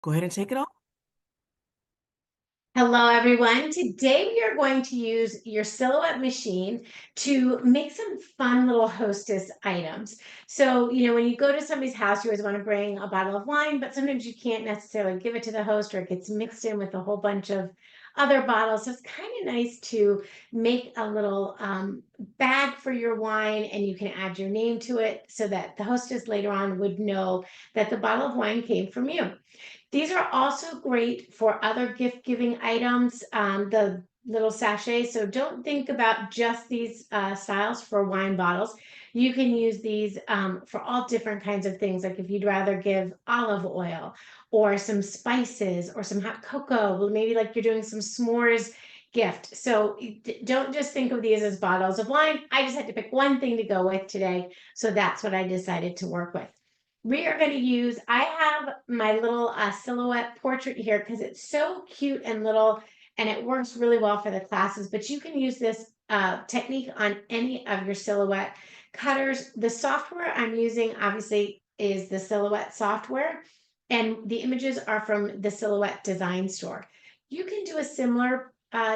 Go ahead and take it off. Hello, everyone. Today we are going to use your silhouette machine to make some fun little Hostess items. So, when you go to somebody's house, you always want to bring a bottle of wine, but sometimes you can't necessarily give it to the host or it gets mixed in with a whole bunch of other bottles. So it's kind of nice to make a little bag for your wine and you can add your name to it so that the hostess later on would know that the bottle of wine came from you. These are also great for other gift giving items, the little sachets. So don't think about just these styles for wine bottles. You can use these for all different kinds of things. Like if you'd rather give olive oil or some spices or some hot cocoa, maybe like you're doing some s'mores gift. So don't just think of these as bottles of wine. I just had to pick one thing to go with today. So that's what I decided to work with. We are going to use, I have my little silhouette portrait here because it's so cute and little and it works really well for the classes, but you can use this technique on any of your silhouette cutters. The software I'm using obviously is the silhouette software and the images are from the Silhouette Design Store. You can do a similar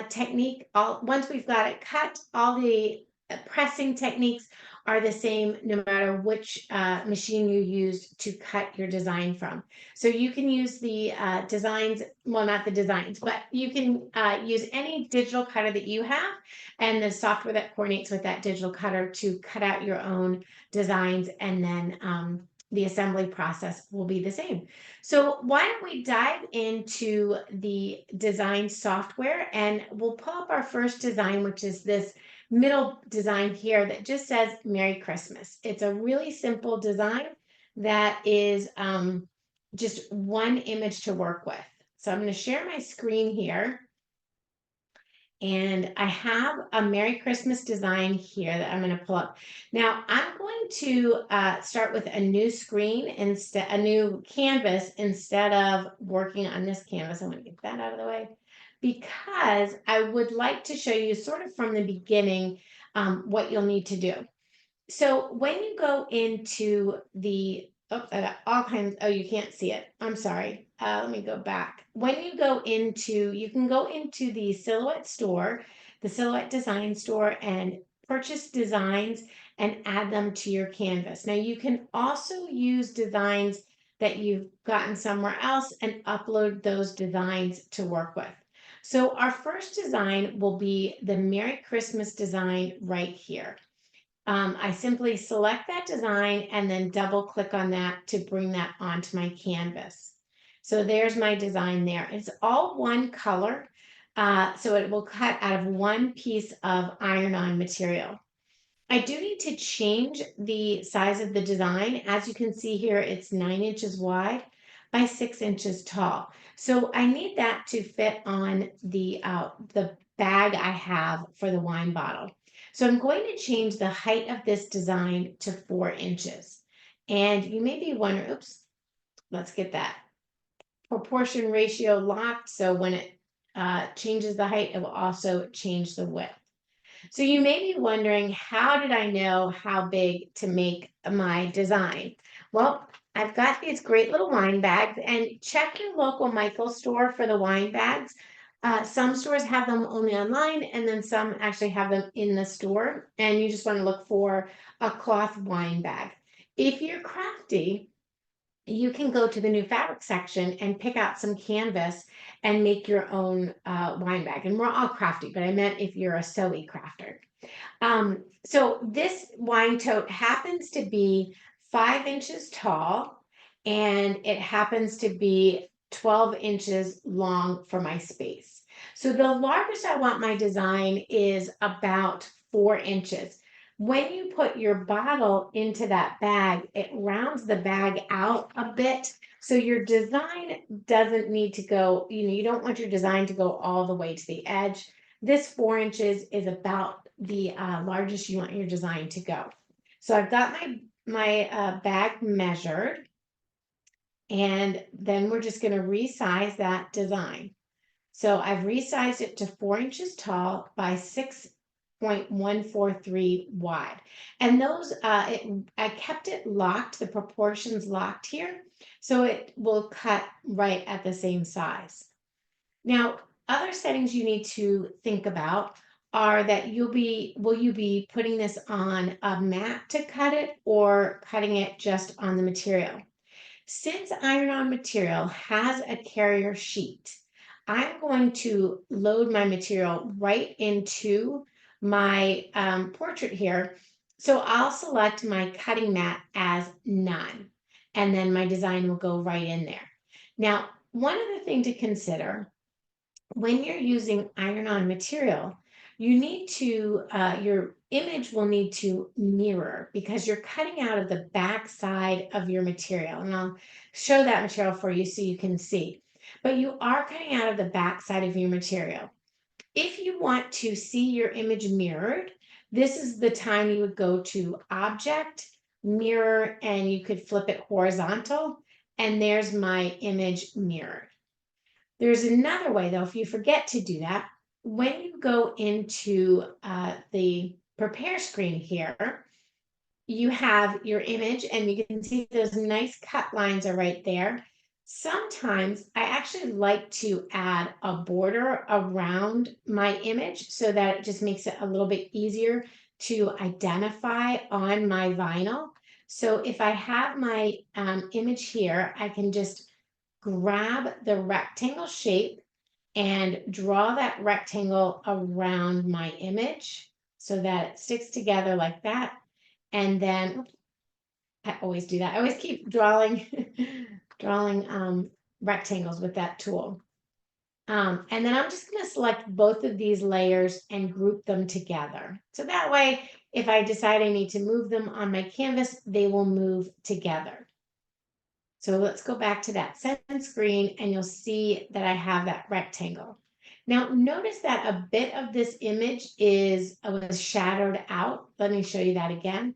technique. Once we've got it cut, all the pressing techniques are the same no matter which machine you use to cut your design from. So you can use the designs, well, not the designs, but you can use any digital cutter that you have and the software that coordinates with that digital cutter to cut out your own designs, and then the assembly process will be the same. So why don't we dive into the design software and we'll pull up our first design, which is this middle design here that just says Merry Christmas. It's a really simple design that is just one image to work with. So I'm going to share my screen here. And I have a Merry Christmas design here that I'm going to pull up. Now I'm going to start with a new screen instead, a new canvas instead of working on this canvas. I'm going to get that out of the way because I would like to show you sort of from the beginning what you'll need to do. So when you go into the, oh, I got all kinds, oh, you can't see it. I'm sorry. Let me go back. When you go into, you can go into the Silhouette store, the Silhouette Design store, and purchase designs and add them to your canvas. Now you can also use designs that you've gotten somewhere else and upload those designs to work with. So our first design will be the Merry Christmas design right here. I simply select that design and then double click on that to bring that onto my canvas. So there's my design there. It's all one color, so it will cut out of one piece of iron-on material. I do need to change the size of the design. As you can see here, it's 9 inches wide by 6 inches tall. So I need that to fit on the bag I have for the wine bottle. So I'm going to change the height of this design to 4 inches. And you may be wondering, oops, let's get that proportion ratio locked. So when it changes the height, it will also change the width. So you may be wondering, how did I know how big to make my design? Well, I've got these great little wine bags, and check your local Michael's store for the wine bags. Some stores have them only online, and then some actually have them in the store, and you just want to look for a cloth wine bag. If you're crafty, you can go to the new fabric section and pick out some canvas and make your own wine bag. And we're all crafty, but I meant if you're a sewy crafter. So this wine tote happens to be 5 inches tall, and it happens to be 12 inches long for my space. So the largest I want my design is about 4 inches. When you put your bottle into that bag, it rounds the bag out a bit. So your design doesn't need to go, you don't want your design to go all the way to the edge. This 4 inches is about the largest you want your design to go. So I've got my bag measured, and then we're just going to resize that design. So I've resized it to 4 inches tall by 6 0.143 wide. And those, I kept it locked, the proportions locked here, so it will cut right at the same size. Now, other settings you need to think about are that will you be putting this on a mat to cut it or cutting it just on the material? Since iron-on material has a carrier sheet, I'm going to load my material right into my portrait here. So I'll select my cutting mat as none, and then my design will go right in there. Now, one other thing to consider when you're using iron-on material, you need to, your image will need to mirror because you're cutting out of the back side of your material. And I'll show that material for you so you can see. But you are cutting out of the back side of your material. If you want to see your image mirrored, this is the time you would go to Object, Mirror, and you could flip it horizontal. And there's my image mirrored. There's another way, though, if you forget to do that, when you go into the prepare screen here, you have your image and you can see those nice cut lines are right there. Sometimes I actually like to add a border around my image so that it just makes it a little bit easier to identify on my vinyl. So if I have my image here, I can just grab the rectangle shape and draw that rectangle around my image so that it sticks together like that. And then I always do that. I always keep drawing drawing rectangles with that tool. And then I'm just going to select both of these layers and group them together. So that way, if I decide I need to move them on my canvas, they will move together. So let's go back to that send screen and you'll see that I have that rectangle. Now notice that a bit of this image was shadowed out. Let me show you that again.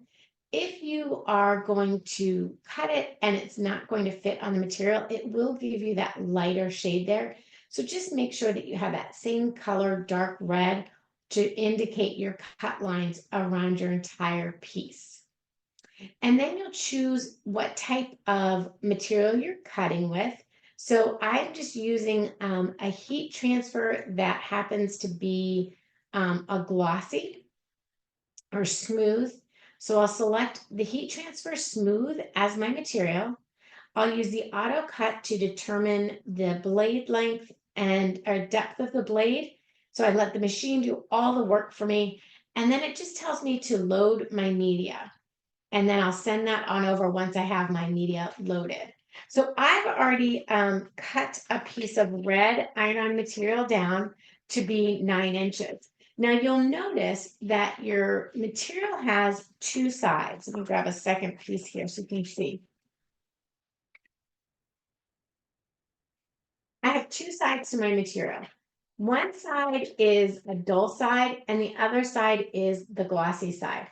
If you are going to cut it and it's not going to fit on the material, it will give you that lighter shade there. So just make sure that you have that same color, dark red, to indicate your cut lines around your entire piece. And then you'll choose what type of material you're cutting with. So I'm just using a heat transfer that happens to be a glossy or smooth. So I'll select the heat transfer smooth as my material. I'll use the auto cut to determine the blade length and or depth of the blade. So I let the machine do all the work for me. And then it just tells me to load my media. And then I'll send that on over once I have my media loaded. So I've already cut a piece of red iron-on material down to be 9 inches. Now you'll notice that your material has two sides. Let me grab a second piece here so you can see. I have two sides to my material. One side is a dull side and the other side is the glossy side.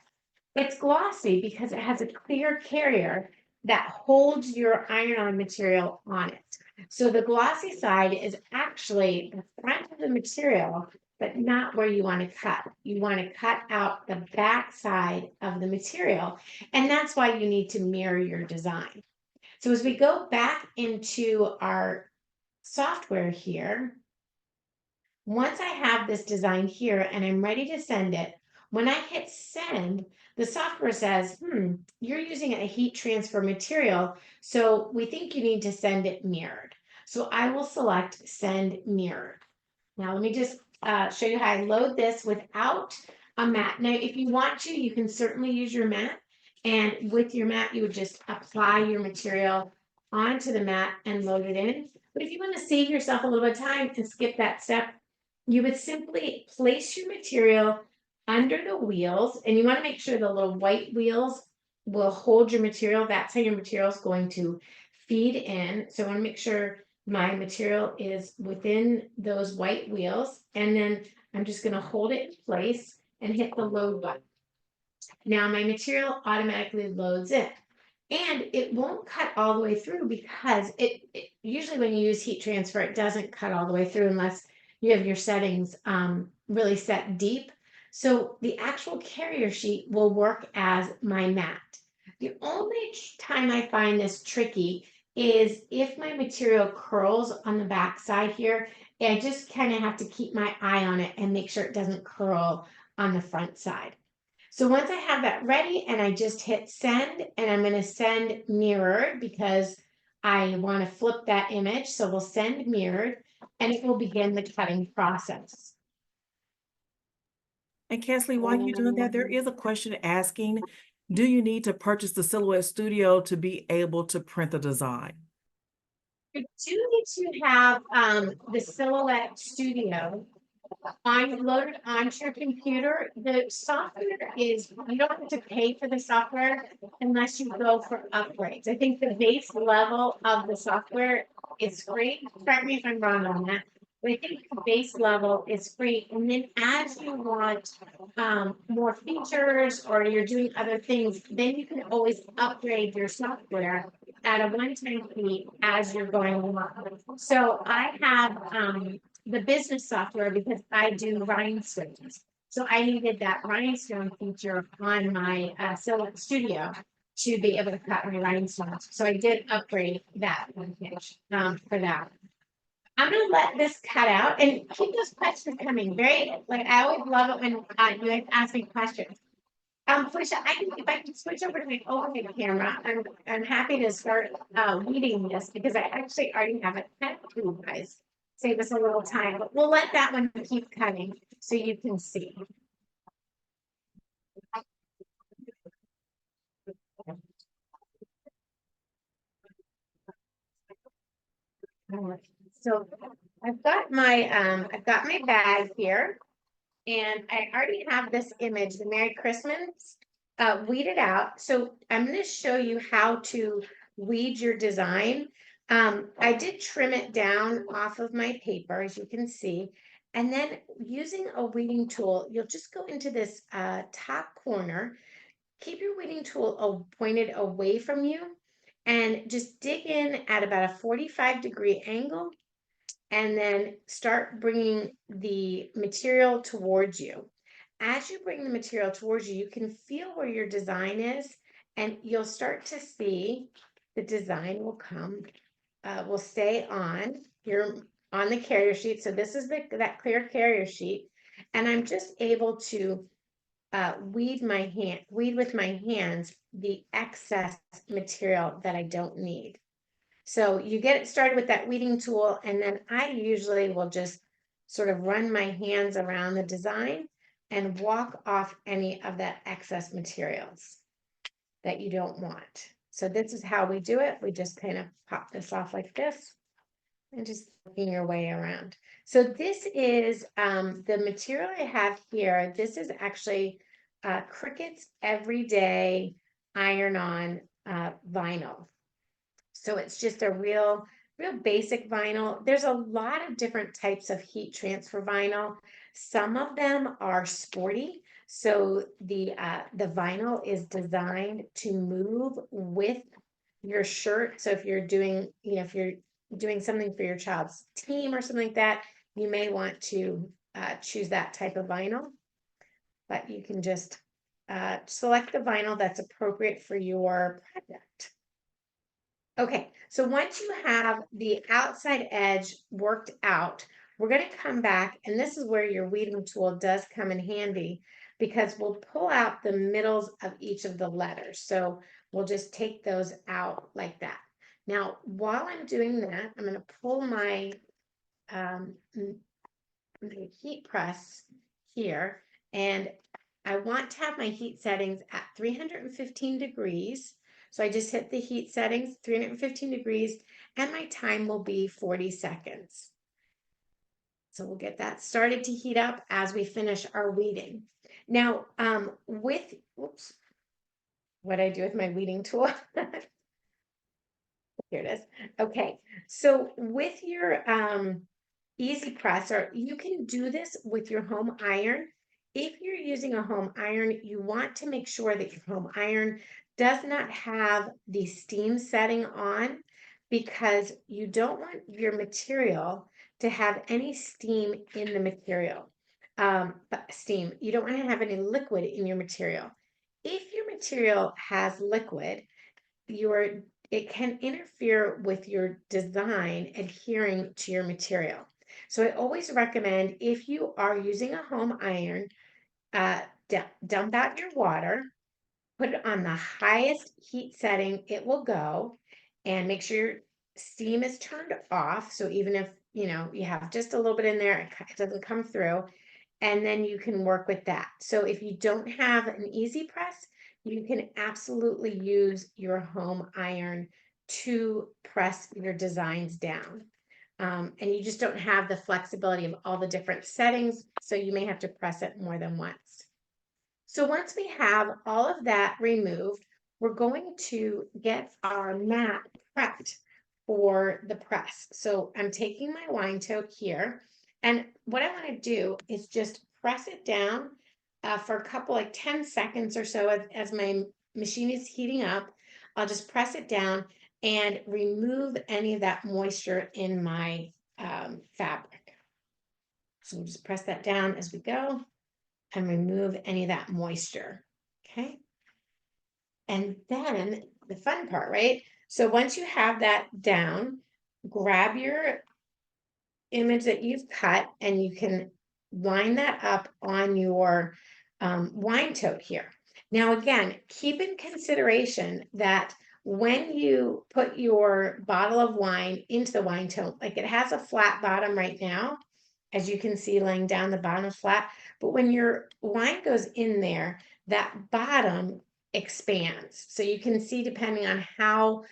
It's glossy because it has a clear carrier that holds your iron-on material on it. So the glossy side is actually the front of the material, but not where you want to cut. You want to cut out the back side of the material, and that's why you need to mirror your design. So as we go back into our software here, once I have this design here and I'm ready to send it, when I hit send, the software says, you're using a heat transfer material, so we think you need to send it mirrored. So I will select send mirrored. Now let me just show you how I load this without a mat. Now, if you want to, you can certainly use your mat. And with your mat, you would just apply your material onto the mat and load it in. But if you want to save yourself a little bit of time and skip that step, you would simply place your material under the wheels, and you want to make sure the little white wheels will hold your material. That's how your material is going to feed in. So I want to make sure my material is within those white wheels, and then I'm just going to hold it in place and hit the load button. Now my material automatically loads in. And it won't cut all the way through because it usually when you use heat transfer, it doesn't cut all the way through unless you have your settings really set deep. So the actual carrier sheet will work as my mat. The only time I find this tricky is if my material curls on the back side here, I just kind of have to keep my eye on it and make sure it doesn't curl on the front side. So once I have that ready and I just hit send, and I'm going to send mirrored because I want to flip that image. So we'll send mirrored and it will begin the cutting process. And Kathleen, while you're doing that, there is a question asking, do you need to purchase the Silhouette Studio to be able to print the design? You do need to have the Silhouette Studio loaded onto your computer. The software is, you don't have to pay for the software unless you go for upgrades. I think the base level of the software is free. Correct me if I'm wrong on that. But I think the base level is free. And then as you want more features or you're doing other things, then you can always upgrade your software at a one-time fee as you're going along. So I have the business software because I do rhinestones. So I needed that rhinestone feature on my Silhouette Studio to be able to cut my rhinestones. So I did upgrade that one page for that. I'm gonna let this cut out and keep those questions coming. Very, like, I always love it when you guys ask me questions. Felicia, if I can switch over to my overhead camera, I'm happy to start weeding this because I actually already have it cut for you guys. Save us a little time, but we'll let that one keep cutting so you can see. So I've got my bag here, and I already have this image, the Merry Christmas, weeded out. So I'm going to show you how to weed your design. I did trim it down off of my paper, as you can see. And then using a weeding tool, you'll just go into this top corner, keep your weeding tool pointed away from you, and just dig in at about a 45-degree angle, and then start bringing the material towards you. As you bring the material towards you, you can feel where your design is, and you'll start to see the design will stay on here on the carrier sheet. So this is that clear carrier sheet, and I'm just able to weed with my hands the excess material that I don't need. So you get it started with that weeding tool, and then I usually will just sort of run my hands around the design and walk off any of that excess materials that you don't want. So this is how we do it. We just kind of pop this off like this and just working your way around. So this is the material I have here. This is actually Cricut's Everyday Iron-On vinyl. So it's just a real basic vinyl. There's a lot of different types of heat transfer vinyl. Some of them are sporty. So the vinyl is designed to move with your shirt. So if you're doing, if you're doing something for your child's team or something like that, you may want to choose that type of vinyl. But you can just select the vinyl that's appropriate for your project. Okay, so once you have the outside edge worked out, we're going to come back, and this is where your weeding tool does come in handy because we'll pull out the middles of each of the letters. So we'll just take those out like that. Now, while I'm doing that, I'm going to pull my heat press here, and I want to have my heat settings at 315 degrees. So I just hit the heat settings, 315 degrees, and my time will be 40 seconds. So we'll get that started to heat up as we finish our weeding. Now, whoops, what did I do with my weeding tool? Here it is. Okay, so with your easy presser, you can do this with your home iron. If you're using a home iron, you want to make sure that your home iron does not have the steam setting on, because you don't want your material to have any steam in the material. but steam. You don't want to have any liquid in your material. If your material has liquid, it can interfere with your design adhering to your material. So I always recommend, if you are using a home iron, dump out your water, put it on the highest heat setting it will go, and make sure your steam is turned off. So even if you have just a little bit in there, it doesn't come through, and then you can work with that. So if you don't have an easy press, you can absolutely use your home iron to press your designs down. And you just don't have the flexibility of all the different settings, so you may have to press it more than once. So once we have all of that removed, we're going to get our mat prepped for the press. So I'm taking my wine tote here, and what I want to do is just press it down for a couple, like 10 seconds or so as my machine is heating up. I'll just press it down and remove any of that moisture in my fabric. So we'll just press that down as we go and remove any of that moisture. Okay. And then the fun part, right? So once you have that down, grab your image that you've cut and you can line that up on your wine tote here. Now, again, keep in consideration that when you put your bottle of wine into the wine tote, like it has a flat bottom right now, as you can see laying down, the bottom is flat. But when your wine goes in there, that bottom expands. So you can see, depending on how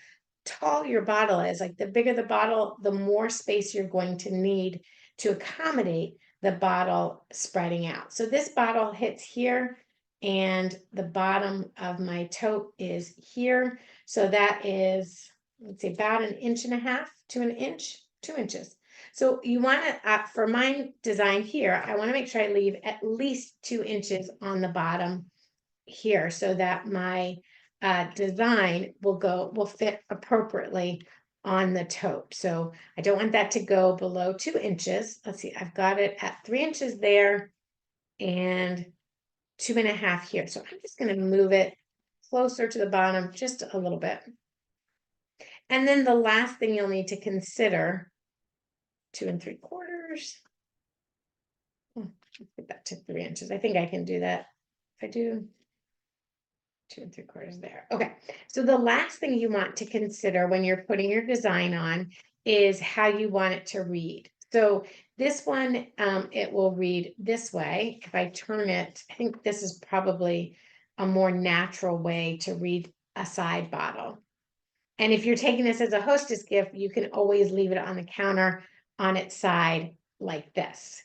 tall your bottle is, like the bigger the bottle, the more space you're going to need to accommodate the bottle spreading out. So this bottle hits here, and the bottom of my tote is here. So that is, let's say, about 1.5 inches to an inch, 2 inches. So you want to, for my design here, I want to make sure I leave at least 2 inches on the bottom here, so that my design will fit appropriately on the tote. So I don't want that to go below 2 inches. Let's see, I've got it at 3 inches there and 2.5 here. So I'm just going to move it closer to the bottom just a little bit. And then the last thing you'll need to consider, 2 3/4. Let's get that to 3 inches. I think I can do that. If I do 2 3/4 there. Okay. So the last thing you want to consider when you're putting your design on is how you want it to read. So this one, it will read this way. If I turn it, I think this is probably a more natural way to read a side bottle. And if you're taking this as a hostess gift, you can always leave it on the counter on its side like this.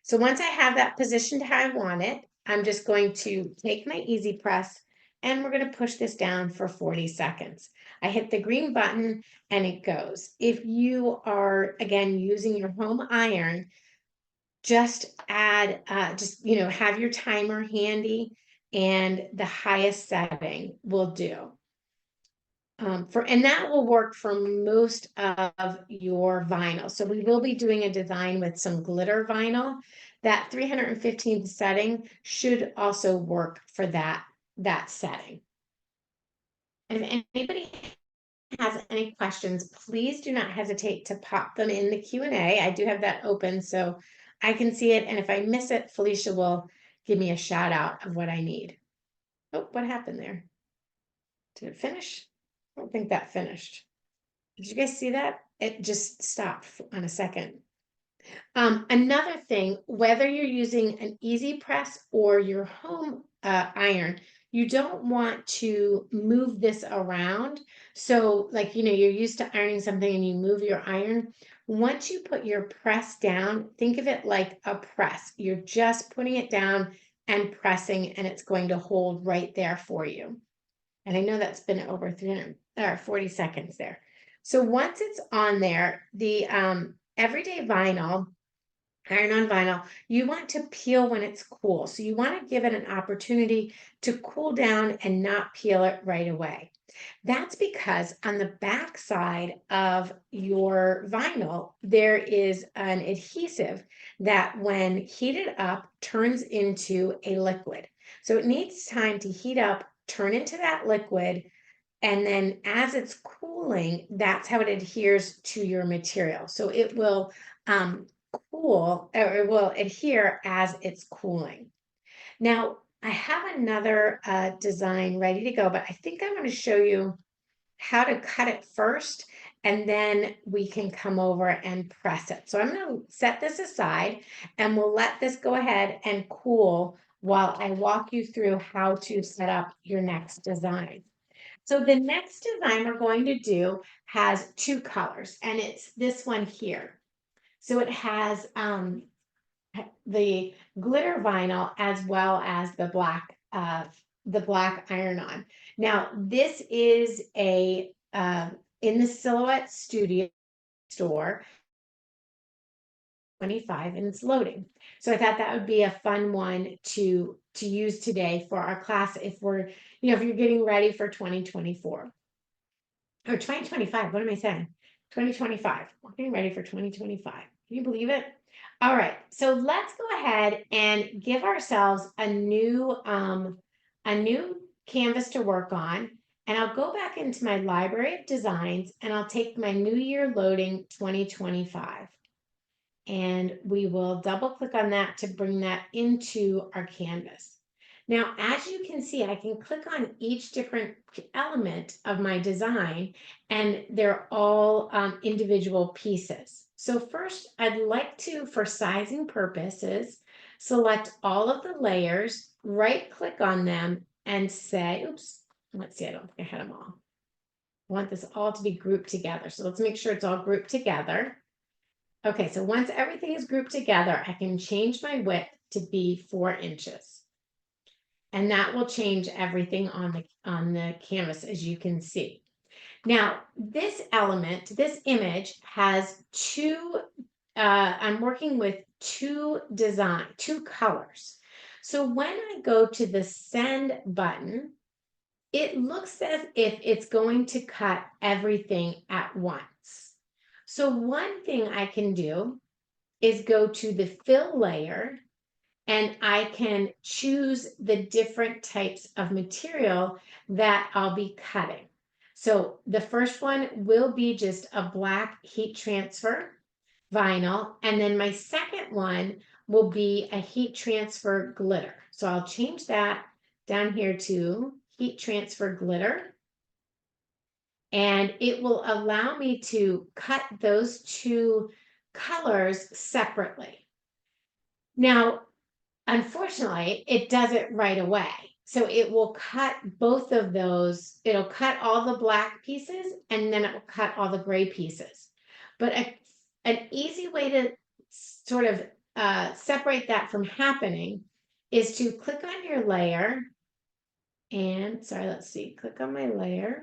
So once I have that positioned how I want it, I'm just going to take my easy press and we're going to push this down for 40 seconds. I hit the green button and it goes. If you are, again, using your home iron, just add, have your timer handy, and the highest setting will do. And that will work for most of your vinyl. So we will be doing a design with some glitter vinyl. That 315 setting should also work for that setting. And if anybody has any questions, please do not hesitate to pop them in the Q&A. I do have that open so I can see it. And if I miss it, Felicia will give me a shout out of what I need. Oh, what happened there? Did it finish? I don't think that finished. Did you guys see that? It just stopped on a second. Another thing, whether you're using an easy press or your home iron, you don't want to move this around. So like, you're used to ironing something and you move your iron. Once you put your press down, think of it like a press. You're just putting it down and pressing, and it's going to hold right there for you. And I know that's been over 340 seconds there. So once it's on there, the everyday vinyl, iron-on vinyl, you want to peel when it's cool. So you want to give it an opportunity to cool down and not peel it right away. That's because on the back side of your vinyl, there is an adhesive that when heated up turns into a liquid. So it needs time to heat up, turn into that liquid, and then as it's cooling, that's how it adheres to your material. So it will cool, or it will adhere as it's cooling. Now, I have another design ready to go, but I think I'm going to show you how to cut it first, and then we can come over and press it. So I'm going to set this aside, and we'll let this go ahead and cool while I walk you through how to set up your next design. So the next design we're going to do has two colors, and it's this one here. So it has the glitter vinyl as well as the black iron-on. Now this is a in the Silhouette Studio store 25, and it's loading. So I thought that would be a fun one to use today for our class if we're, if you're getting ready for 2024 or 2025. What am I saying? 2025. We're getting ready for 2025. Can you believe it? All right, so let's go ahead and give ourselves a new canvas to work on. And I'll go back into my library of designs and I'll take my New Year loading 2025. And we will double click on that to bring that into our canvas. Now, as you can see, I can click on each different element of my design, and they're all individual pieces. So first, I'd like to, for sizing purposes, select all of the layers, right click on them and say, oops, let's see, I don't think I had them all. I want this all to be grouped together. So let's make sure it's all grouped together. Okay, so once everything is grouped together, I can change my width to be 4 inches. And that will change everything on the canvas, as you can see. Now, this element, this image has two, I'm working with two colors. So when I go to the send button, it looks as if it's going to cut everything at once. So one thing I can do is go to the fill layer, and I can choose the different types of material that I'll be cutting. So the first one will be just a black heat transfer vinyl, and then my second one will be a heat transfer glitter. So I'll change that down here to heat transfer glitter. And it will allow me to cut those two colors separately. Now, unfortunately, it does it right away. So it will cut both of those. It'll cut all the black pieces, and then it will cut all the gray pieces. But an easy way to sort of separate that from happening is to click on your layer. And sorry, let's see, click on my layer.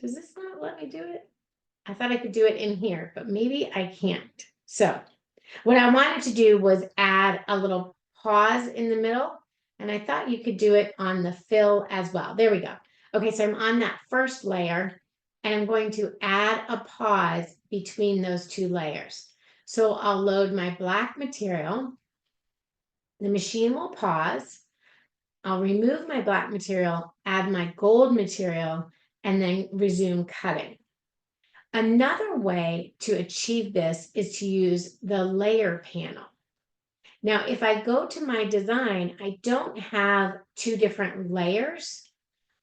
Does this not let me do it? I thought I could do it in here, but maybe I can't. So what I wanted to do was add a little pause in the middle, and I thought you could do it on the fill as well. There we go. Okay, so I'm on that first layer, and I'm going to add a pause between those two layers. So I'll load my black material. The machine will pause. I'll remove my black material, add my gold material, and then resume cutting. Another way to achieve this is to use the layer panel. Now, if I go to my design, I don't have two different layers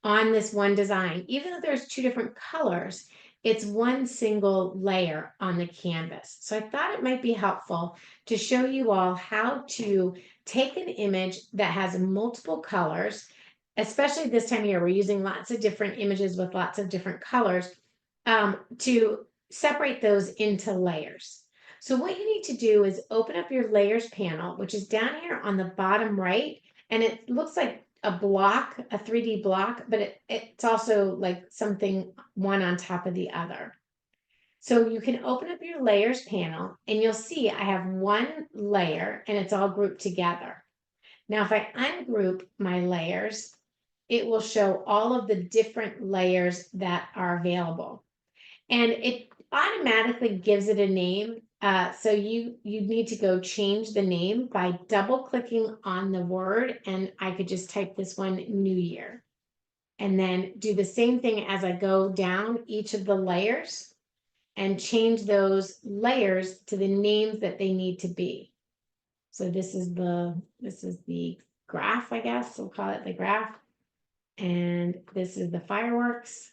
on this one design. Even though there's two different colors, it's one single layer on the canvas. So I thought it might be helpful to show you all how to take an image that has multiple colors, especially this time of year. We're using lots of different images with lots of different colors, to separate those into layers. So what you need to do is open up your layers panel, which is down here on the bottom right, and it looks like a block, a 3D block, but it's also like something one on top of the other. So you can open up your layers panel, and you'll see I have one layer and it's all grouped together. Now, if I ungroup my layers, it will show all of the different layers that are available. And it automatically gives it a name. So you need to go change the name by double clicking on the word, and I could just type this one New Year. And then do the same thing as I go down each of the layers and change those layers to the names that they need to be. So this is the graph, I guess we'll call it the graph. And this is the fireworks.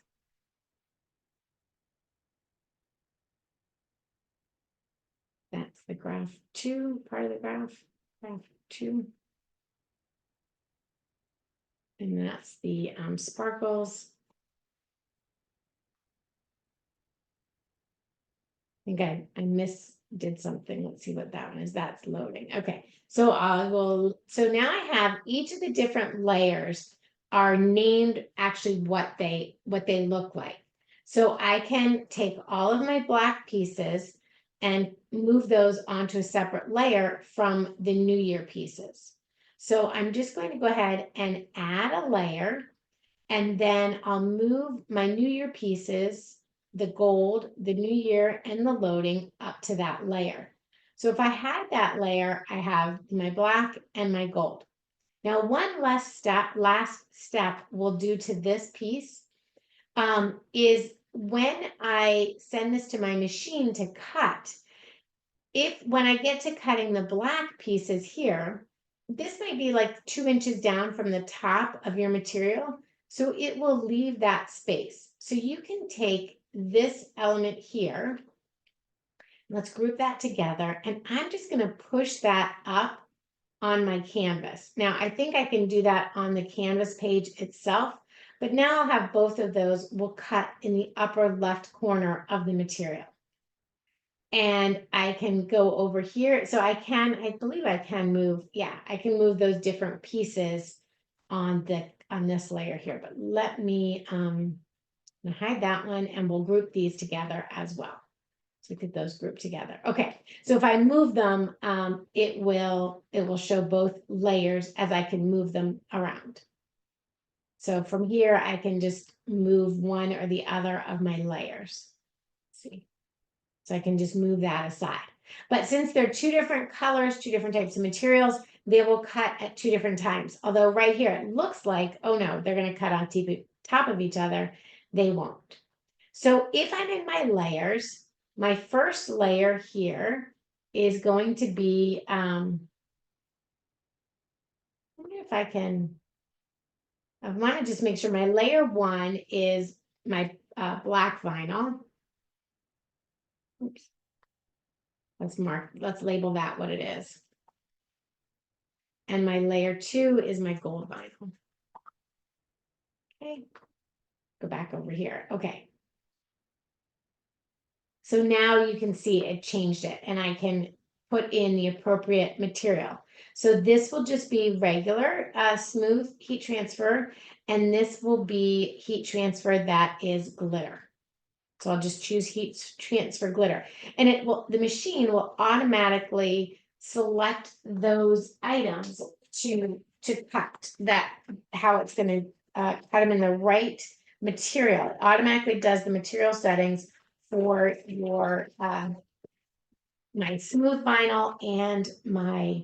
That's the graph 2, part of the graph 2. And that's the sparkles. I think I did something. Let's see what that one is. That's loading. Okay, so so now I have each of the different layers are named actually what they look like. So I can take all of my black pieces and move those onto a separate layer from the New Year pieces. So I'm just going to go ahead and add a layer, and then I'll move my New Year pieces, the gold, the New Year, and the loading up to that layer. So if I had that layer, I have my black and my gold. Now, one last step we'll do to this piece is when I send this to my machine to cut, when I get to cutting the black pieces here, this might be like 2 inches down from the top of your material. So it will leave that space. So you can take this element here. Let's group that together. And I'm just going to push that up on my canvas. Now, I think I can do that on the canvas page itself, but now I'll have both of those will cut in the upper left corner of the material. And I can go over here. So I believe I can move, I can move those different pieces on this layer here. But let me hide that one, and we'll group these together as well. So we get those grouped together. Okay, so if I move them, it will show both layers as I can move them around. So from here, I can just move one or the other of my layers. Let's see. So I can just move that aside. But since they're 2 different colors, 2 different types of materials, they will cut at 2 different times. Although right here, it looks like, oh no, they're going to cut on top of each other. They won't. So if I'm in my layers, my first layer here is going to be, I wonder if I want to just make sure my layer 1 is my black vinyl. Oops. Let's label that what it is. And my layer 2 is my gold vinyl. Okay, go back over here. Okay. So now you can see it changed it, and I can put in the appropriate material. So this will just be regular smooth heat transfer, and this will be heat transfer that is glitter. So I'll just choose heat transfer glitter, and the machine will automatically select those items to cut how it's going to cut them in the right material. It automatically does the material settings for your my smooth vinyl and my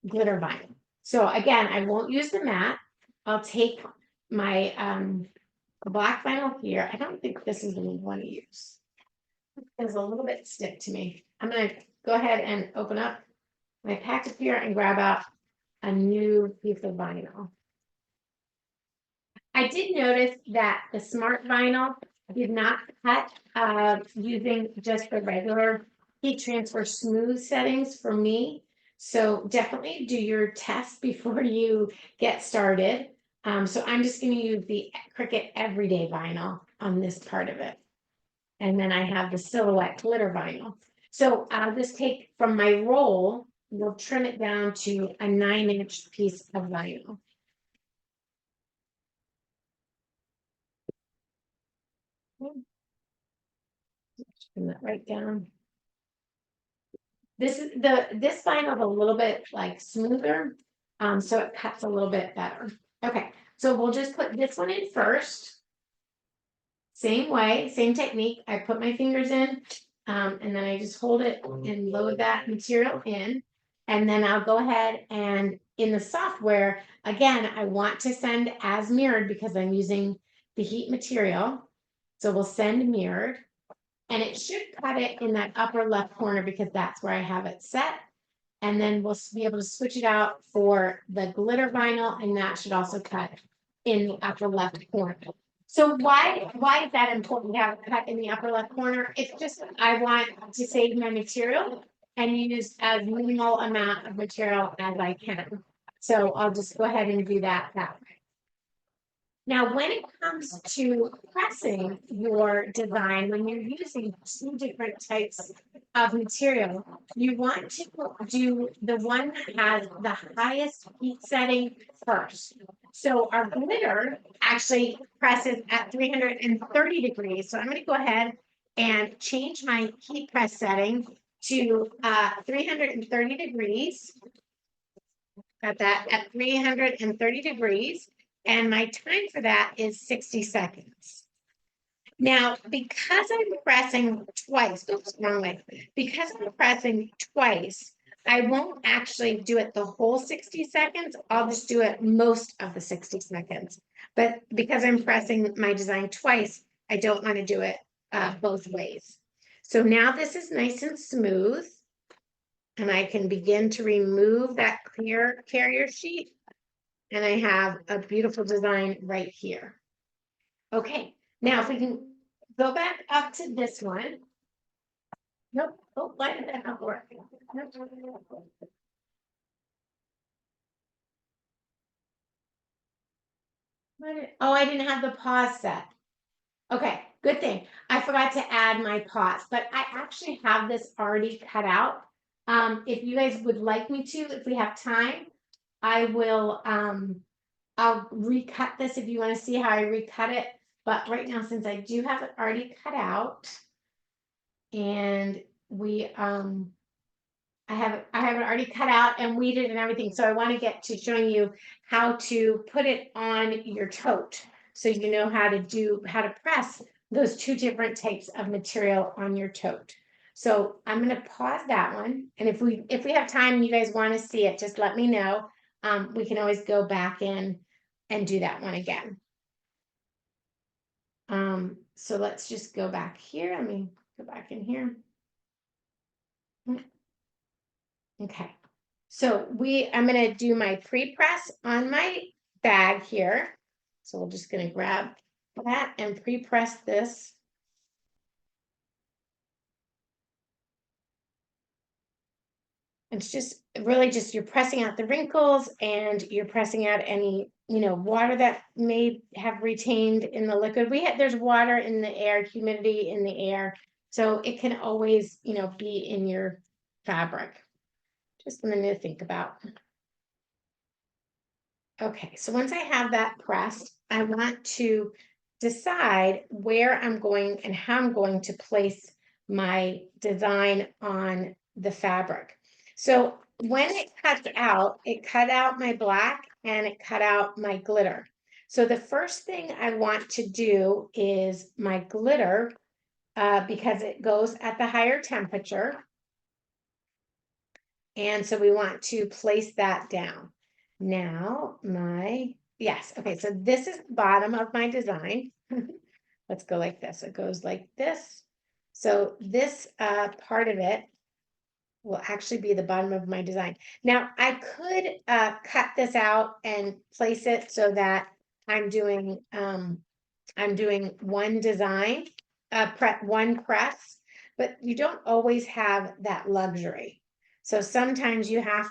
glitter vinyl. So again, I won't use the matte. I'll take my black vinyl here. I don't think this is the one I want to use. It's a little bit stick to me. I'm going to go ahead and open up my packet here and grab out a new piece of vinyl. I did notice that the Smart Vinyl did not cut using just the regular heat transfer smooth settings for me. So definitely do your test before you get started. So I'm just going to use the Cricut Everyday Vinyl on this part of it. And then I have the Silhouette Glitter Vinyl. So I'll just take from my roll, we'll trim it down to a 9-inch piece of vinyl. Trim that right down. This vinyl is a little bit like smoother. So it cuts a little bit better. Okay, so we'll just put this one in first. Same way, same technique. I put my fingers in, and then I just hold it and load that material in. And then I'll go ahead and in the software, again, I want to send as mirrored because I'm using the heat material. So we'll send mirrored. And it should cut it in that upper left corner because that's where I have it set. And then we'll be able to switch it out for the glitter vinyl, and that should also cut in the upper left corner. So why is that important to have it cut in the upper left corner? It's just I want to save my material and use as minimal amount of material as I can. So I'll just go ahead and do that way. Now, when it comes to pressing your design, when you're using two different types of material, you want to do the one that has the highest heat setting first. So our glitter actually presses at 330 degrees. So I'm going to go ahead and change my heat press setting to 330 degrees. Got that at 330 degrees. And my time for that is 60 seconds. Now, because I'm pressing twice, oops, wrong way. Because I'm pressing twice, I won't actually do it the whole 60 seconds. I'll just do it most of the 60 seconds. But because I'm pressing my design twice, I don't want to do it both ways. So now this is nice and smooth. And I can begin to remove that clear carrier sheet. And I have a beautiful design right here. Okay, now if we can go back up to this one. Nope, oh, why did that not work? Nope. Oh, I didn't have the pause set. Okay, good thing. I forgot to add my pause, but I actually have this already cut out. If you guys would like me to, if we have time, I will I'll recut this if you want to see how I recut it. But right now, since I do have it already cut out, and we I have it already cut out and weeded and everything. So I want to get to showing you how to put it on your tote. So you know how to press those two different types of material on your tote. So I'm going to pause that one. And if we have time and you guys want to see it, just let me know. We can always go back in and do that one again. So let's just go back here. Let me go back in here. Okay. So I'm going to do my pre-press on my bag here. So we're just going to grab that and pre-press this. It's just really just you're pressing out the wrinkles and you're pressing out any, water that may have retained in the liquid. There's water in the air, humidity in the air. So it can always, be in your fabric. Just something to think about. Okay, so once I have that pressed, I want to decide where I'm going and how I'm going to place my design on the fabric. So when it cuts out, it cut out my black and it cut out my glitter. So the first thing I want to do is my glitter, because it goes at the higher temperature. And so we want to place that down. Now yes, okay, so this is the bottom of my design. Let's go like this. It goes like this. So this part of it will actually be the bottom of my design. Now I could cut this out and place it so that I'm doing one design, one press, but you don't always have that luxury. So sometimes you have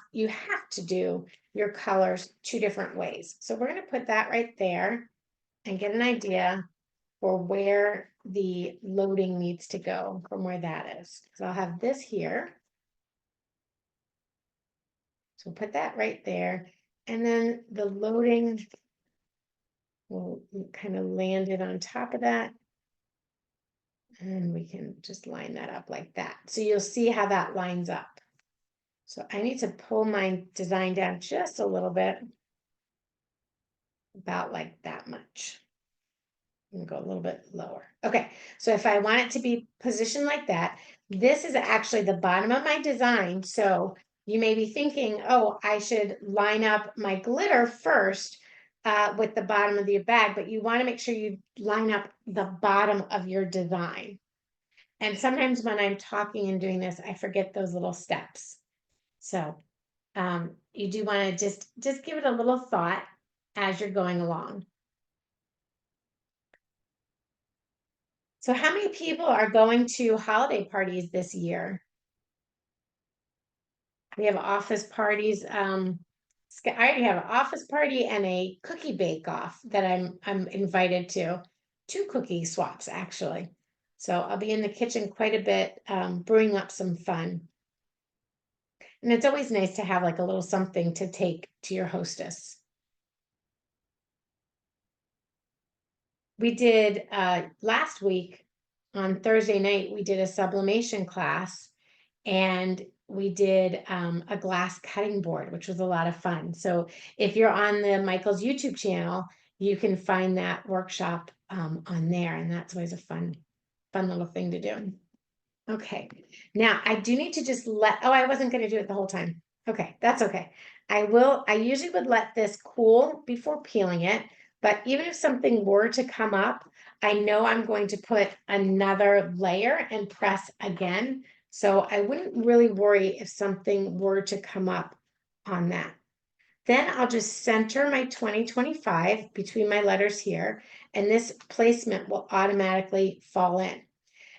to do your colors two different ways. So we're going to put that right there and get an idea for where the loading needs to go from where that is. So I'll have this here. So we'll put that right there. And then the loading will kind of land it on top of that. And we can just line that up like that. So you'll see how that lines up. So I need to pull my design down just a little bit, about like that much. And go a little bit lower. Okay, so if I want it to be positioned like that, this is actually the bottom of my design. So you may be thinking, oh, I should line up my glitter first with the bottom of your bag, but you want to make sure you line up the bottom of your design. And sometimes when I'm talking and doing this, I forget those little steps. So you do want to just give it a little thought as you're going along. So how many people are going to holiday parties this year? We have office parties. I already have an office party and a cookie bake off that I'm invited to. 2 cookie swaps actually. So I'll be in the kitchen quite a bit, brewing up some fun. And it's always nice to have like a little something to take to your hostess. We did last week on Thursday night, we did a sublimation class, and we did a glass cutting board, which was a lot of fun. So if you're on the Michael's YouTube channel, you can find that workshop on there, and that's always a fun little thing to do. Okay, now I do need to just I wasn't going to do it the whole time. Okay, that's okay. I usually would let this cool before peeling it, but even if something were to come up, I know I'm going to put another layer and press again. So I wouldn't really worry if something were to come up on that. Then I'll just center my 2025 between my letters here, and this placement will automatically fall in.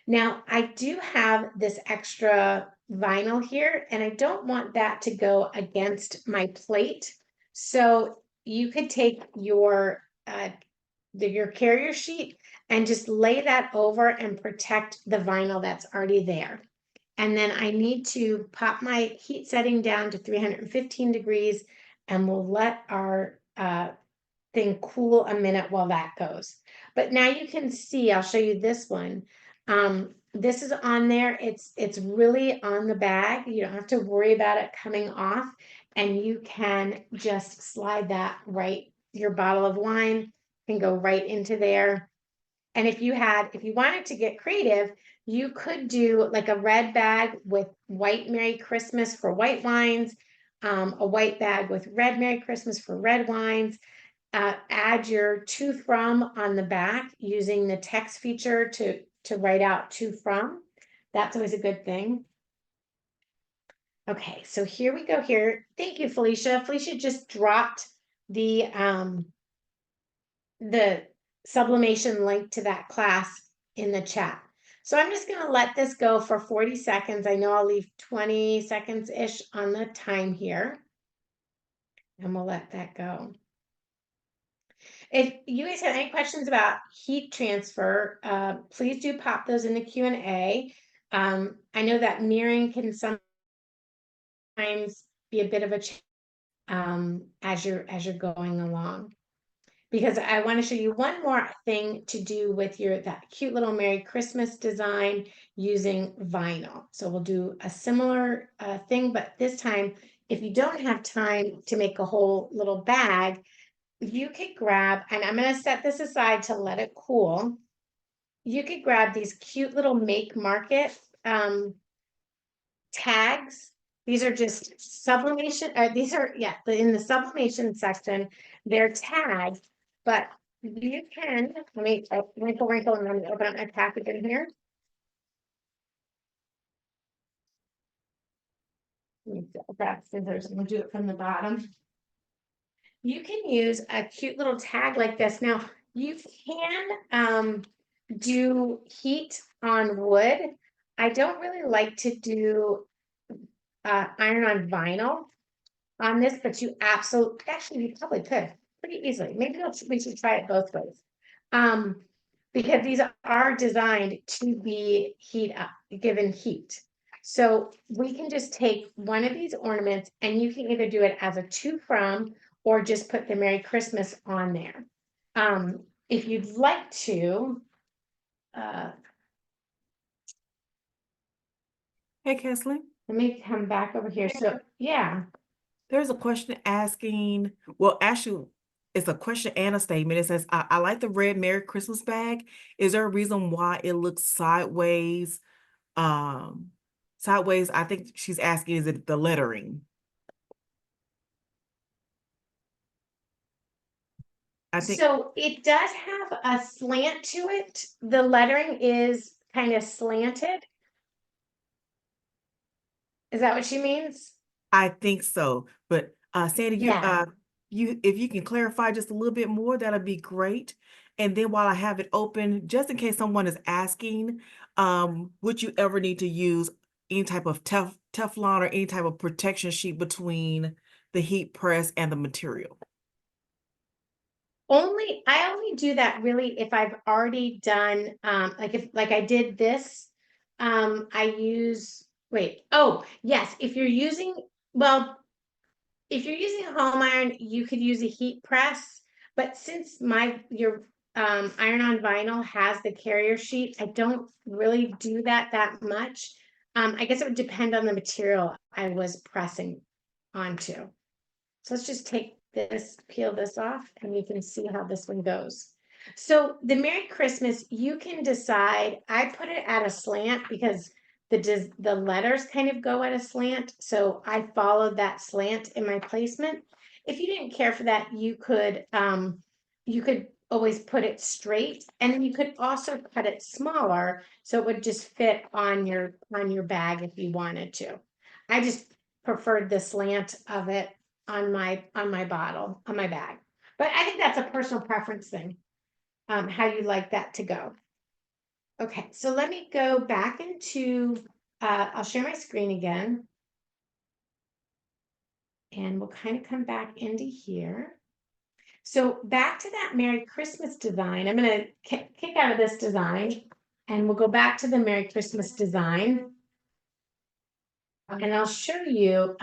Now, I do have this extra vinyl here, and I don't want that to go against my plate. So you could take your carrier sheet and just lay that over and protect the vinyl that's already there. And then I need to pop my heat setting down to 315 degrees, and we'll let our thing cool a minute while that goes. But now you can see, I'll show you this one. This is on there. It's really on the bag. You don't have to worry about it coming off, and you can just slide that right. Your bottle of wine can go right into there. And if you wanted to get creative, you could do like a red bag with white Merry Christmas for white wines, a white bag with red Merry Christmas for red wines. Add your to from on the back using the text feature to write out to from. That's always a good thing. Okay, so here we go here. Thank you, Felicia. Felicia just dropped the sublimation link to that class in the chat. So I'm just going to let this go for 40 seconds. I know I'll leave 20 seconds-ish on the time here. And we'll let that go. If you guys have any questions about heat transfer, please do pop those in the Q&A. I know that mirroring can sometimes be a bit of a as you're going along. Because I want to show you one more thing to do with that cute little Merry Christmas design using vinyl. So we'll do a similar thing, but this time, if you don't have time to make a whole little bag, you could grab, and I'm going to set this aside to let it cool. You could grab these cute little Make Market tags. These are just sublimation, these are, in the sublimation section, they're tagged, but you can, let me wrinkle, and let me open up my package in here. Grab scissors, and we'll do it from the bottom. You can use a cute little tag like this. Now, you can do heat on wood. I don't really like to do iron on vinyl on this, but you actually you probably could pretty easily. Maybe we should try it both ways. Because these are designed to be given heat. So we can just take one of these ornaments, and you can either do it as a to from or just put the Merry Christmas on there. If you'd like to, Hey, Kesley. Let me come back over here. So, yeah. There's a question asking, well, actually, it's a question and a statement. It says, I like the red Merry Christmas bag. Is there a reason why it looks sideways? Sideways, I think she's asking, is it the lettering? I think So it does have a slant to it. The lettering is kind of slanted. Is that what she means? I think so. But Sandy, Yeah. you if you can clarify just a little bit more, that'd be great. And then while I have it open, just in case someone is asking, would you ever need to use any type of Teflon or any type of protection sheet between the heat press and the material? I only do that really if I've already done like I did this, I use oh yes, well, if you're using a home iron, you could use a heat press, but since your iron-on vinyl has the carrier sheet, I don't really do that much. I guess it would depend on the material I was pressing onto. So let's just take this, peel this off, and you can see how this one goes. So the Merry Christmas, you can decide. I put it at a slant because the letters kind of go at a slant. So I followed that slant in my placement. If you didn't care for that, you could always put it straight, and then you could also cut it smaller so it would just fit on your bag if you wanted to. I just preferred the slant of it on my bottle, on my bag. But I think that's a personal preference thing, how you like that to go. Okay, so let me go back into, I'll share my screen again. And we'll kind of come back into here. So back to that Merry Christmas design. I'm going to kick out of this design and we'll go back to the Merry Christmas design. And I'll show you,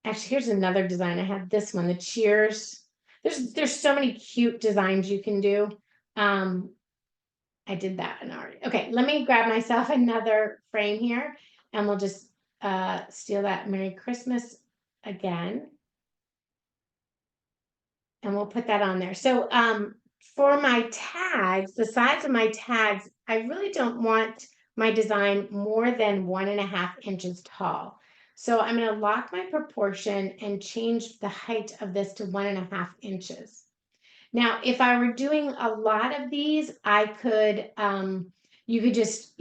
actually, here's another design. I have this one, the cheers. There's so many cute designs you can do. I did that one already. Okay, let me grab myself another frame here and we'll just steal that Merry Christmas again. And we'll put that on there. So for my tags, the size of my tags, I really don't want my design more than 1.5 inches tall. So I'm going to lock my proportion and change the height of this to 1.5 inches. Now, if I were doing a lot of these, I could, you could just,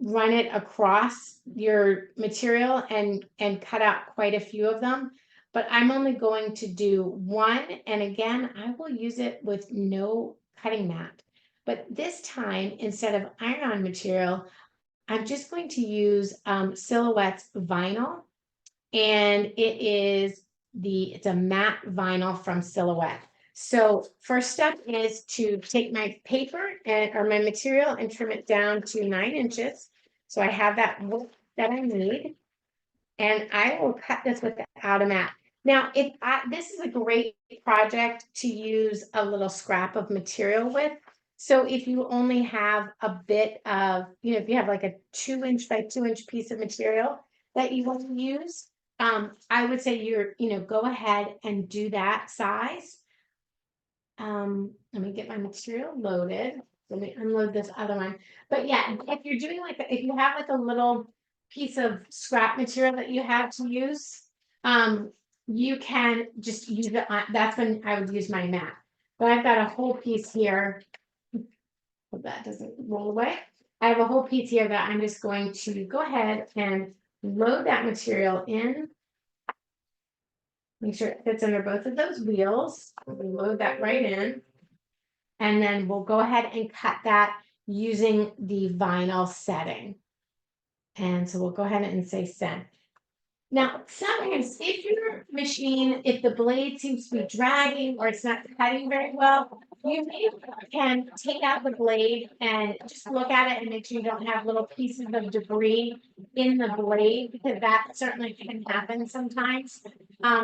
run it across your material and cut out quite a few of them. But I'm only going to do one. And again, I will use it with no cutting mat. But this time, instead of iron-on material, I'm just going to use Silhouette's vinyl. And it's a matte vinyl from Silhouette. So first step is to take my paper or my material and trim it down to 9 inches. So I have that width that I need. And I will cut this without a mat. Now, this is a great project to use a little scrap of material with. So if you only have a bit of, if you have like a 2-inch by 2-inch piece of material that you want to use, I would say go ahead and do that size. Let me get my material loaded. Let me unload this other one. But yeah, if you're doing if you have like a little piece of scrap material that you have to use, you can just use it that's when I would use my mat. But I've got a whole piece here. Hope that doesn't roll away. I have a whole piece here that I'm just going to go ahead and load that material in. Make sure it fits under both of those wheels. We'll load that right in. And then we'll go ahead and cut that using the vinyl setting. And so we'll go ahead and say send. Now, sometimes if the blade seems to be dragging or it's not cutting very well, you can take out the blade and just look at it and make sure you don't have little pieces of debris in the blade, because that certainly can happen sometimes.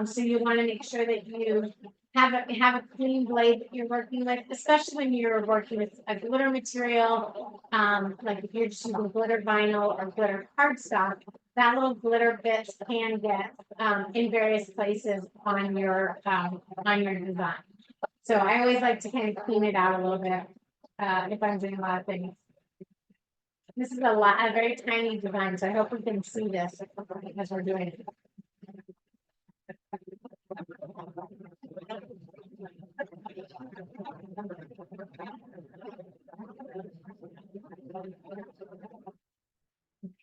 So you want to make sure that you have a clean blade that you're working with, especially when you're working with a glitter material. Like if you're just using glitter vinyl or glitter cardstock, that little glitter bits can get in various places on your design. So I always like to kind of clean it out a little bit if I'm doing a lot of things. This is a very tiny design, so I hope we can see this as we're doing it.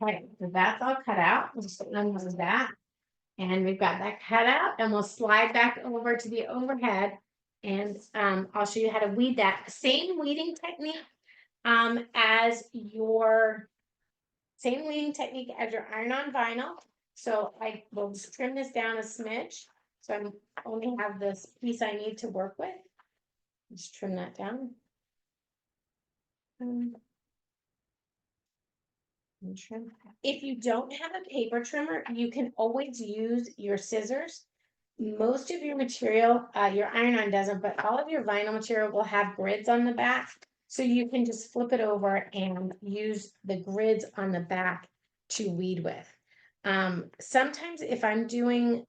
Okay, so that's all cut out. We'll just undo that. And we've got that cut out, and we'll slide back over to the overhead. And I'll show you how to weed that. Same weeding technique as your iron-on vinyl. So I will just trim this down a smidge. So I only have this piece I need to work with. Just trim that down. And trim. If you don't have a paper trimmer, you can always use your scissors. Most of your material, your iron-on doesn't, but all of your vinyl material will have grids on the back. So you can just flip it over and use the grids on the back to weed with. Sometimes if I'm doing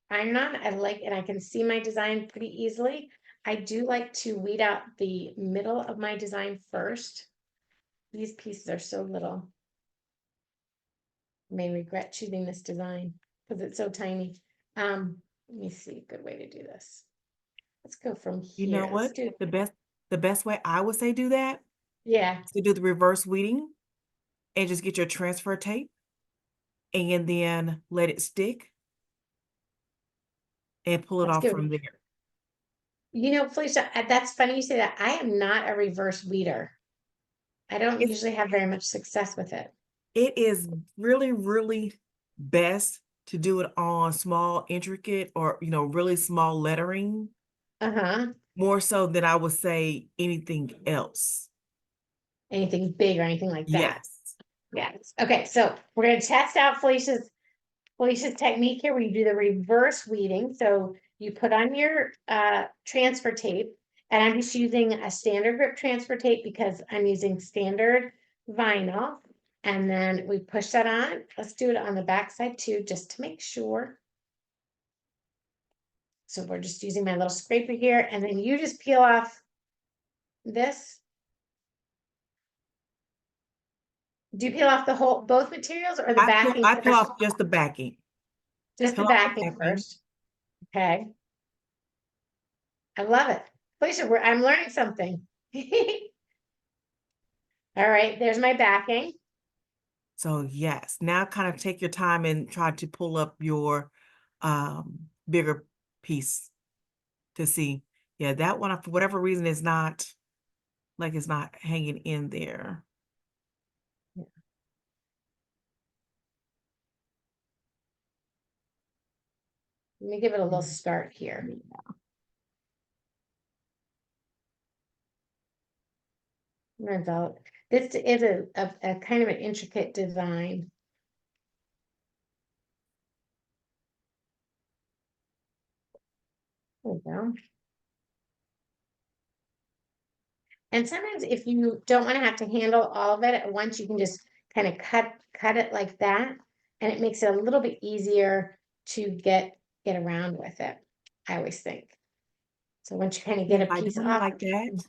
iron-on, and I can see my design pretty easily, I do like to weed out the middle of my design first. These pieces are so little. I may regret choosing this design because it's so tiny. Let me see a good way to do this. Let's go from here. You know what? The best way I would say do that Yeah. is to do the reverse weeding and just get your transfer tape and then let it stick and pull it That's off good. from there. You know, Felicia, that's funny you say that. I am not a reverse weeder. I don't It's, usually have very much success with it. it is really, really best to do it on small, intricate, or, really small lettering, Uh-huh. more so than I would say anything else. Anything big or anything like that. Yes. Yes. Okay, so we're gonna test out Felicia's technique here where you do the reverse weeding. So you put on your transfer tape, and I'm just using a standard grip transfer tape because I'm using standard vinyl. And then we push that on. Let's do it on the back side too, just to make sure. So we're just using my little scraper here, and then you just peel off this. Do you peel off both materials or the backing I peel first? off just the backing. Just the Peel off backing first. Okay. I love it. Felicia, I'm learning something. All right, there's my backing. So yes, now kind of take your time and try to pull up your bigger piece to see. Yeah, that one, for whatever reason, is not it's not hanging in there. Let me give it a little start here. This is a kind of an intricate design. There we go. And sometimes if you don't want to have to handle all of it at once, you can just kind of cut it like that. And it makes it a little bit easier to get around with it, I always think. So once you kind of get a By piece doing it off. like that,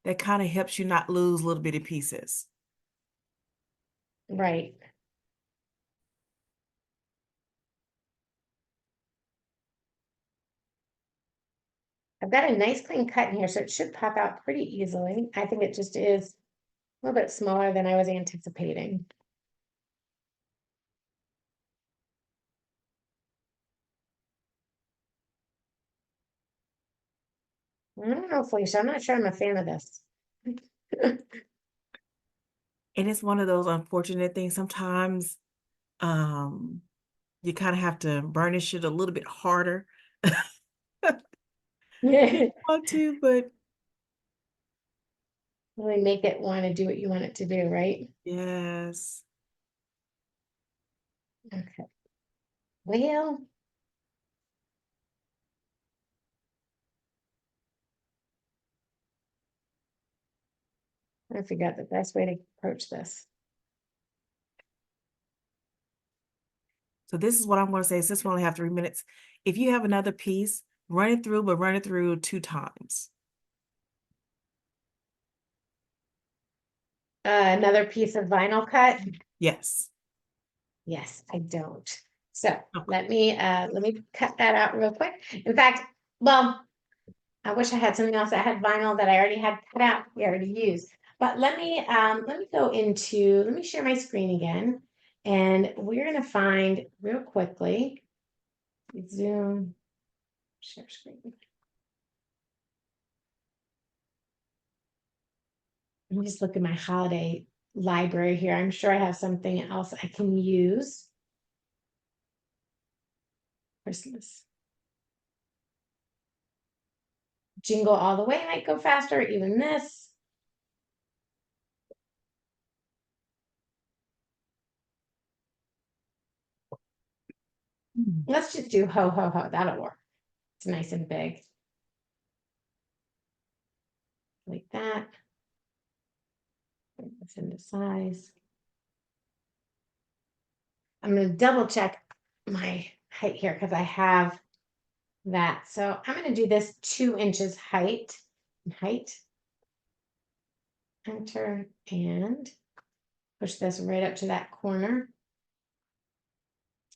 that kind of helps you not lose little bitty pieces. Right. I've got a nice clean cut in here, so it should pop out pretty easily. I think it just is a little bit smaller than I was anticipating. I don't know, Felicia, I'm not sure I'm a fan of this. And it's one of those unfortunate things. Sometimes you kind of have to burnish it a little bit harder. Yeah. Want to, but Really make it want to do what you want it to do, right? yes. Okay. Well, I figured out the best way to approach this. So this is what I'm going to say, since we only have 3 minutes. If you have another piece, run it through, but run it through 2 times. Another piece of vinyl cut. Yes. Yes, I don't. So Okay. let me cut that out real quick. In fact, well, I wish I had something else that had vinyl that I already had cut out, we already used. But let me go into, let me share my screen again. And we're gonna find real quickly, Zoom, share screen. Let me just look at my holiday library here. I'm sure I have something else I can use. Christmas. Jingle All the Way might go faster, even this. Let's just do ho ho ho. That'll work. It's nice and big. Like that. Bring this into size. I'm going to double check my height here because I have that. So I'm going to do this 2 inches height. Enter and push this right up to that corner.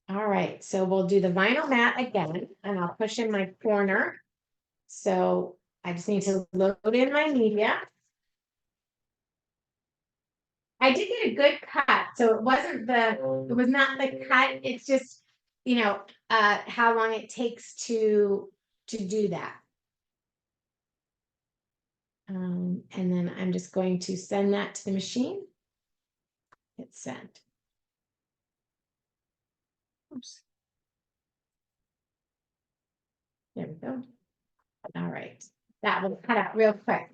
All right, so we'll do the vinyl mat again, and I'll push in my corner. So I just need to load in my media. I did get a good cut, so it was not the cut, it's just, how long it takes to do that. And then I'm just going to send that to the machine. Hit send. Oops. There we go. All right, that will cut out real quick.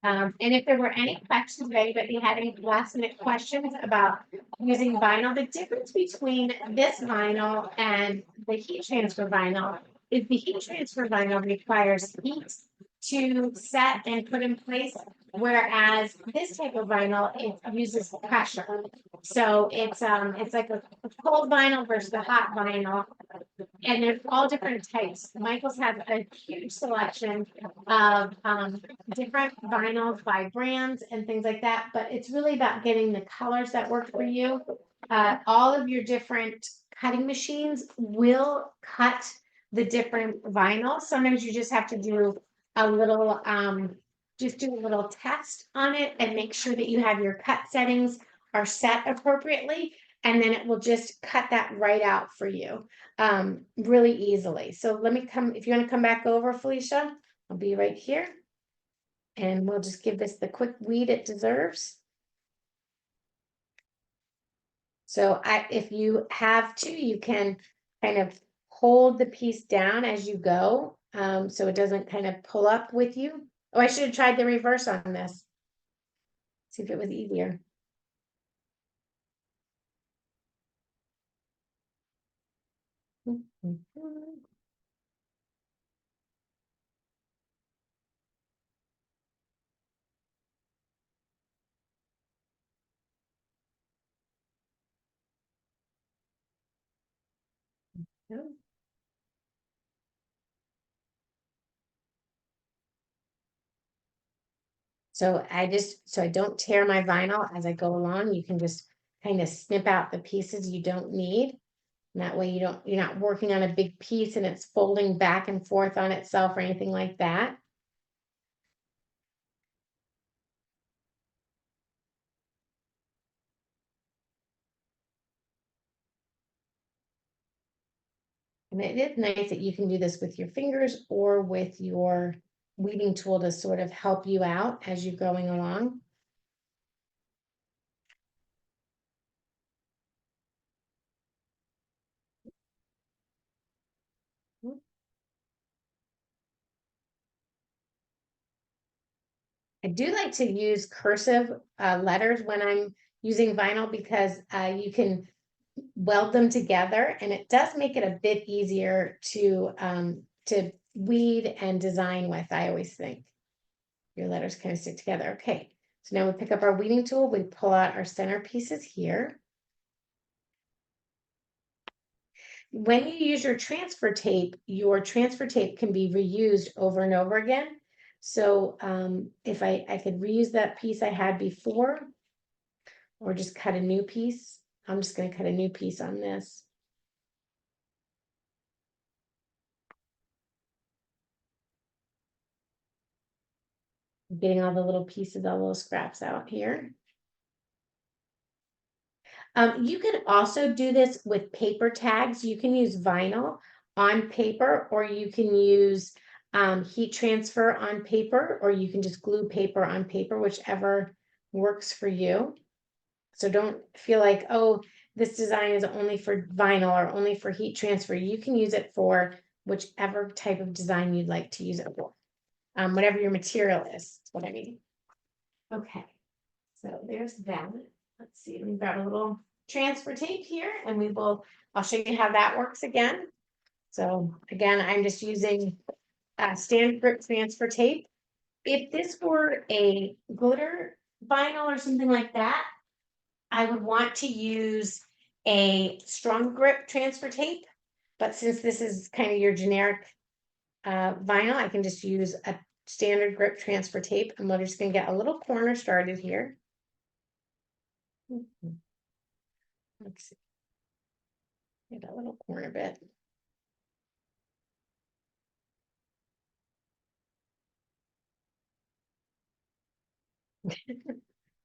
And if there were any questions, if anybody had any last minute questions about using vinyl, the difference between this vinyl and the heat transfer vinyl is the heat transfer vinyl requires heat to set and put in place, whereas this type of vinyl, it uses pressure. So it's like a cold vinyl versus a hot vinyl. And they're all different types. Michael's has a huge selection of different vinyls by brands and things like that, but it's really about getting the colors that work for you. All of your different cutting machines will cut the different vinyl. Sometimes you just have to do a little, just do a little test on it and make sure that you have your cut settings are set appropriately, and then it will just cut that right out for you really easily. So let me come, if you want to come back over, Felicia, I'll be right here. And we'll just give this the quick weed it deserves. So if you have to, you can kind of hold the piece down as you go, so it doesn't kind of pull up with you. Oh, I should have tried the reverse on this. See if it was easier. So I don't tear my vinyl as I go along. You can just kind of snip out the pieces you don't need. And that way you're not working on a big piece and it's folding back and forth on itself or anything like that. And it is nice that you can do this with your fingers or with your weeding tool to sort of help you out as you're going along. I do like to use cursive letters when I'm using vinyl because you can weld them together, and it does make it a bit easier to weed and design with, I always think. Your letters kind of stick together. Okay, so now we pick up our weeding tool, we pull out our center pieces here. When you use your transfer tape can be reused over and over again. So if I could reuse that piece I had before, or just cut a new piece, I'm just going to cut a new piece on this. Getting all the little pieces, all those scraps out here. You can also do this with paper tags. You can use vinyl on paper, or you can use heat transfer on paper, or you can just glue paper on paper, whichever works for you. So don't feel like, oh, this design is only for vinyl or only for heat transfer. You can use it for whichever type of design you'd like to use it for. Whatever your material is, what I mean. Okay, so there's that. Let's see, we've got a little transfer tape here, and I'll show you how that works again. So again, I'm just using standard grip transfer tape. If this were a glitter vinyl or something like that, I would want to use a strong grip transfer tape. But since this is kind of your generic vinyl, I can just use a standard grip transfer tape, and we're just going to get a little corner started here. Let's see. Get a little corner bit.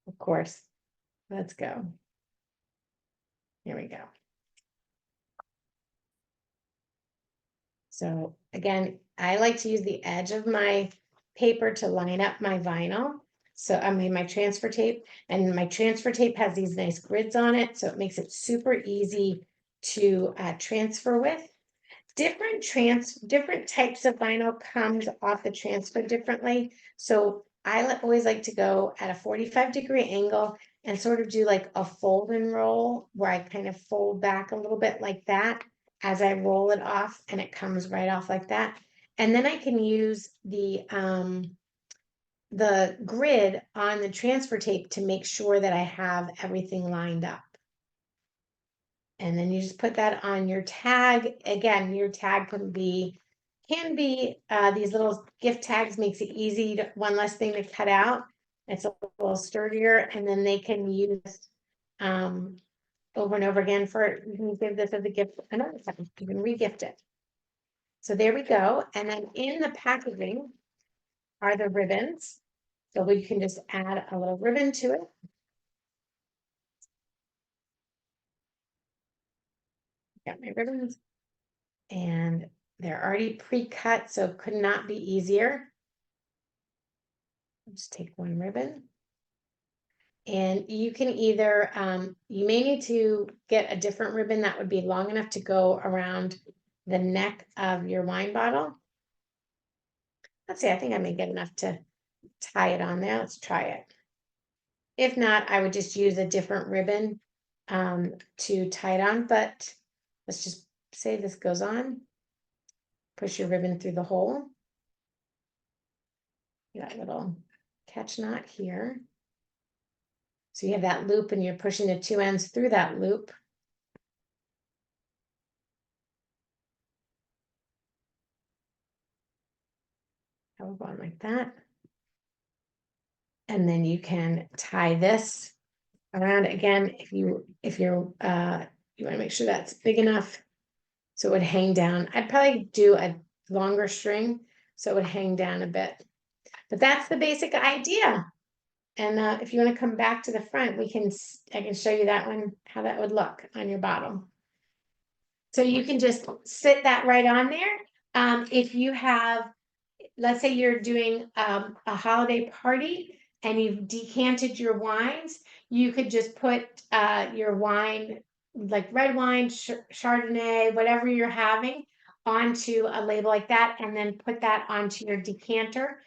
Of course. Let's go. Here we go. So again, I like to use the edge of my paper to line up my vinyl. So I mean my transfer tape, and my transfer tape has these nice grids on it, so it makes it super easy to transfer with. Different types of vinyl comes off the transfer differently. So I always like to go at a 45-degree angle and sort of do like a fold and roll, where I kind of fold back a little bit like that as I roll it off, and it comes right off like that. And then I can use the grid on the transfer tape to make sure that I have everything lined up. And then you just put that on your tag. Again, your tag can be these little gift tags, makes it easy to, one less thing to cut out. It's a little sturdier, and then they can use over and over again you can give this as a gift another time. You can re-gift it. So there we go. And then in the packaging are the ribbons. So we can just add a little ribbon to it. Got my ribbons, and they're already pre-cut, so it could not be easier. Just take one ribbon, and you can either you may need to get a different ribbon that would be long enough to go around the neck of your wine bottle. Let's see, I think I may get enough to tie it on there. Let's try it. If not, I would just use a different ribbon to tie it on, but let's just say this goes on. Push your ribbon through the hole. You got a little catch knot here. So you have that loop, and you're pushing the two ends through that loop. Have one like that. And then you can tie this around again. If you want to make sure that's big enough so it would hang down. I'd probably do a longer string so it would hang down a bit. But that's the basic idea. And if you want to come back to the front, I can show you that one, how that would look on your bottle. So you can just sit that right on there. If you have, let's say you're doing a holiday party and you've decanted your wines, you could just put your wine, like red wine, Chardonnay, whatever you're having, onto a label like that, and then put that onto your decanter.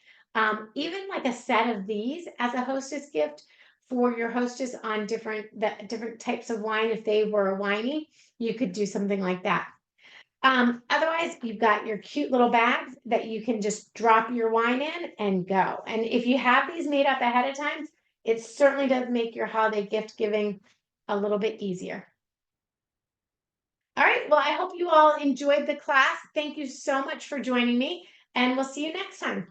Even like a set of these as a hostess gift for your hostess on different types of wine, if they were winey, you could do something like that. Otherwise, you've got your cute little bags that you can just drop your wine in and go. And if you have these made up ahead of time, it certainly does make your holiday gift giving a little bit easier. All right, well, I hope you all enjoyed the class. Thank you so much for joining me, and we'll see you next time.